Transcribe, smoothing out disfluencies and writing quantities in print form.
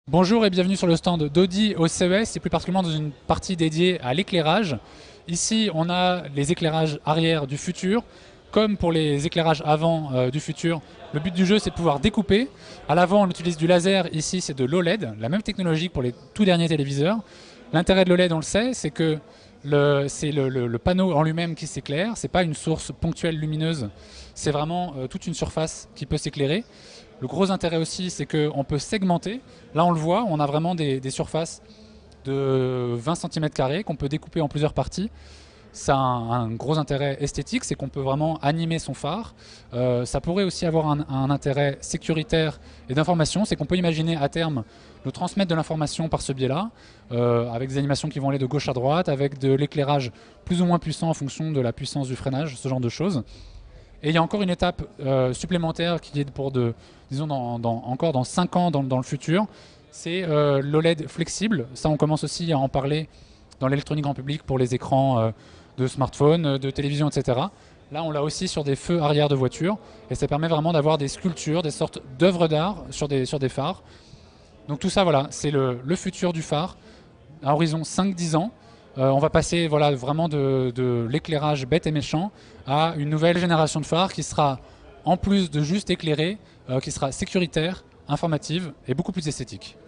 Bonjour et bienvenue sur le stand d'Audi au CES et plus particulièrement dans une partie dédiée à l'éclairage. Ici on a les éclairages arrière du futur. Comme pour les éclairages avant du futur, le but du jeu c'est de pouvoir découper. À l'avant on utilise du laser, ici c'est de l'OLED, la même technologie que pour les tout derniers téléviseurs. L'intérêt de l'OLED on le sait, c'est que c'est le panneau en lui-même qui s'éclaire, c'est pas une source ponctuelle lumineuse, c'est vraiment toute une surface qui peut s'éclairer. Le gros intérêt aussi, c'est qu'on peut segmenter. Là, on le voit, on a vraiment des surfaces de 20 cm² qu'on peut découper en plusieurs parties. Ça a un gros intérêt esthétique, c'est qu'on peut vraiment animer son phare. Ça pourrait aussi avoir un intérêt sécuritaire et d'information, c'est qu'on peut imaginer à terme nous transmettre de l'information par ce biais-là, avec des animations qui vont aller de gauche à droite, avec de l'éclairage plus ou moins puissant en fonction de la puissance du freinage, ce genre de choses. Et il y a encore une étape supplémentaire qui est pour disons encore dans 5 ans dans le futur, c'est l'OLED flexible. Ça, on commence aussi à en parler dans l'électronique grand public pour les écrans de smartphones, de télévision, etc. Là, on l'a aussi sur des feux arrière de voiture et ça permet vraiment d'avoir des sculptures, des sortes d'œuvres d'art sur des phares. Donc tout ça, voilà, c'est le futur du phare à horizon 5-10 ans. On va passer voilà, vraiment de l'éclairage bête et méchant à une nouvelle génération de phares qui sera, en plus de juste éclairer, qui sera sécuritaire, informative et beaucoup plus esthétique.